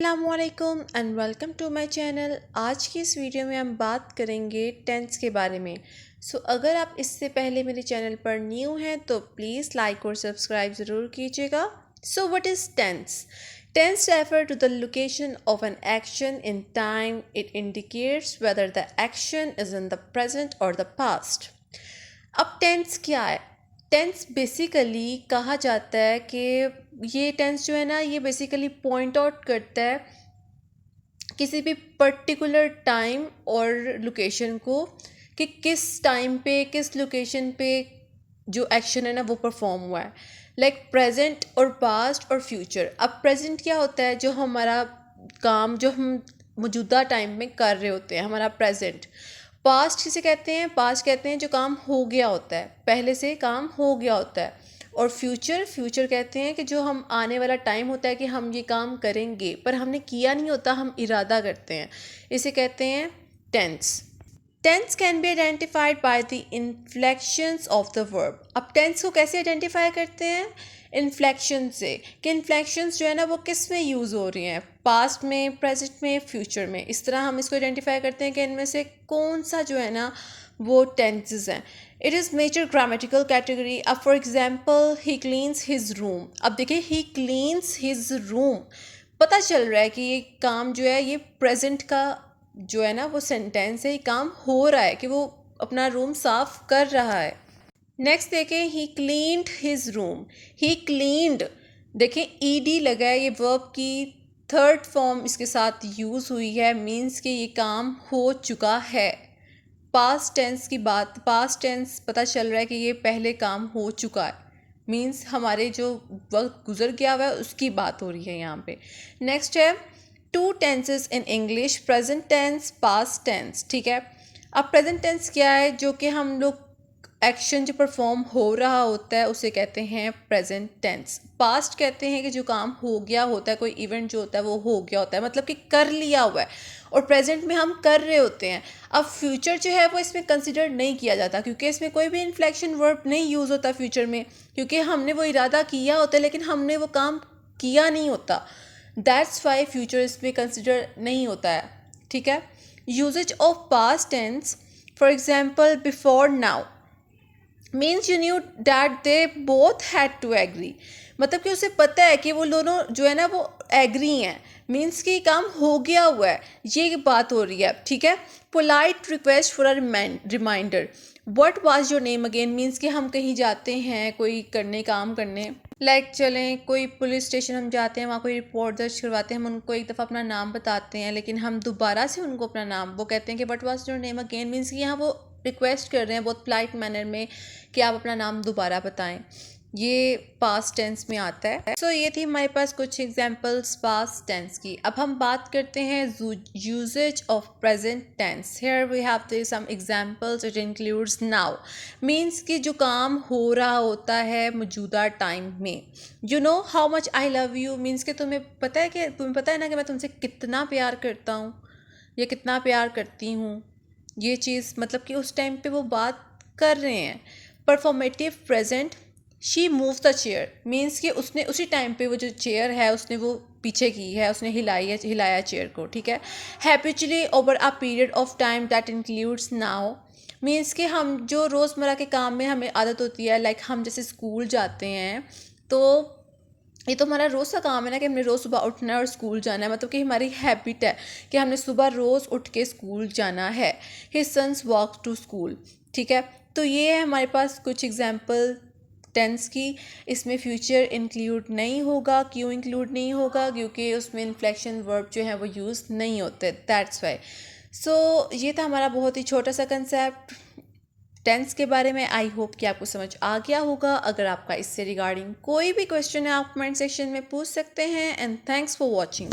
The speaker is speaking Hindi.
अस्सलामुअलैकुम and welcome to my channel. आज की इस वीडियो में हम बात करेंगे टेंस के बारे में। अगर आप इससे पहले मेरे चैनल पर न्यू हैं तो प्लीज़ लाइक और सब्सक्राइब ज़रूर कीजिएगा। What is tense? Tense refer to the location of an action in time. It indicates whether the action is in the present or the past. अब टेंस क्या है? टेंस बेसिकली कहा जाता है कि ये टेंस जो है ना, ये बेसिकली पॉइंट आउट करता है किसी भी पर्टिकुलर टाइम और लोकेशन को, कि किस टाइम पे किस लोकेशन पे जो एक्शन है ना वो परफॉर्म हुआ है। लाइक प्रेजेंट और पास्ट और फ्यूचर। अब प्रेजेंट क्या होता है? जो हमारा काम जो हम मौजूदा टाइम में कर रहे होते हैं, हमारा प्रेजेंट। पास्ट किसे कहते हैं? पास्ट कहते हैं जो काम हो गया होता है, पहले से काम हो गया होता है। और फ्यूचर, फ्यूचर कहते हैं कि जो हम आने वाला टाइम होता है कि हम ये काम करेंगे पर हमने किया नहीं होता, हम इरादा करते हैं, इसे कहते हैं tense. Tense can be identified by the inflections of the verb. अब टेंस को कैसे आइडेंटिफाई करते हैं? इन्फ्लेक्शन से, कि इन्फ्लेक्शंस जो है ना वो किस में यूज़ हो रही हैं, पास्ट में, प्रेजेंट में, फ्यूचर में। इस तरह हम इसको आइडेंटिफाई करते हैं कि इनमें से कौन सा जो है ना वो टेंसेस हैं। It is major grammatical category. अब for example, he cleans his room. अब देखिए, ही क्लीन्स हिज रूम, पता चल रहा है कि ये काम जो है ये प्रेजेंट का जो है ना वो सेंटेंस है, ये काम हो रहा है कि वो अपना रूम साफ कर रहा है। नेक्स्ट देखें, ही क्लीन्ड हिज रूम। ही क्लीन्ड, देखें ईडी लगा है, ये वर्ब की थर्ड फॉर्म इसके साथ यूज़ हुई है, मीन्स कि ये काम हो चुका है। पास्ट टेंस की बात, पास्ट टेंस पता चल रहा है कि ये पहले काम हो चुका है, मीन्स हमारे जो वक्त गुजर गया हुआ है उसकी बात हो रही है यहाँ पे। नेक्स्ट है two tenses in English, present tense, past tense. ठीक है, अब प्रेजेंट टेंस क्या है? जो कि हम लोग एक्शन जो परफॉर्म हो रहा होता है उसे कहते हैं प्रेजेंट टेंस। पास्ट कहते हैं कि जो काम हो गया होता है, कोई इवेंट जो होता है वो हो गया होता है, मतलब कि कर लिया हुआ है, और प्रेजेंट में हम कर रहे होते हैं। अब फ्यूचर जो है वो इसमें कंसिडर नहीं किया जाता, क्योंकि इसमें कोई भी इन्फ्लेक्शन वर्ब नहीं यूज़ होता फ्यूचर में, क्योंकि हमने वो इरादा किया होता है लेकिन हमने वो काम किया नहीं होता। दैट्स वाई फ्यूचर इसमें कंसिडर नहीं होता है। ठीक है, usages of past tense, for example, before now means you knew that they both had to agree. मतलब कि उसे पता है कि वो दोनों जो है ना वो एग्री हैं, मीन्स कि काम हो गया हुआ है, ये बात हो रही है। ठीक है, polite request for a reminder. What was your name again, means कि हम कहीं जाते हैं कोई करने, काम करने, लाइक चलें कोई पुलिस स्टेशन हम जाते हैं, वहाँ कोई रिपोर्ट दर्ज करवाते हैं, हम उनको एक दफ़ा अपना नाम बताते हैं लेकिन हम दोबारा से उनको अपना नाम, वो कहते हैं कि what was your name again, means कि यहाँ वो रिक्वेस्ट कर रहे हैं बहुत पोलाइट मैनर में कि आप अपना नाम दोबारा बताएं। ये पास्ट टेंस में आता है। ये थी हमारे पास कुछ एग्जांपल्स पास्ट टेंस की। अब हम बात करते हैं usages of present tense. Here we have some examples. It includes now, means कि जो काम हो रहा होता है मौजूदा टाइम में। You know how much I love you, means कि तुम्हें पता है ना कि मैं तुमसे कितना प्यार करता हूँ या कितना प्यार करती हूँ। ये चीज़ मतलब कि उस टाइम पे वो बात कर रहे हैं। Performative present, she move the chair, means कि उसने उसी टाइम पे वो जो चेयर है उसने वो पीछे की है, उसने हिलाया चेयर को। ठीक है, habitually over a period of time that includes now, means कि हम जो रोज़मर्रा के काम में हमें आदत होती है, लाइक हम जैसे स्कूल जाते हैं तो ये तो हमारा रोज़ का काम है ना कि हमने रोज़ सुबह उठना है और स्कूल जाना है, मतलब कि हमारी हैबिट है कि हमने सुबह रोज़ उठ के स्कूल जाना है। His sons walk to school. ठीक है, तो ये है हमारे पास कुछ एग्जांपल टेंस की। इसमें फ्यूचर इंक्लूड नहीं होगा। क्यों इंक्लूड नहीं होगा? क्योंकि उसमें इन्फ्लेक्शन वर्ब जो है वो यूज़ नहीं होते, दैट्स वाई। ये था हमारा बहुत ही छोटा सा कंसेप्ट टेंस के बारे में। आई होप कि आपको समझ आ गया होगा। अगर आपका इससे रिगार्डिंग कोई भी क्वेश्चन है आप कमेंट सेक्शन में पूछ सकते हैं। And thanks for watching.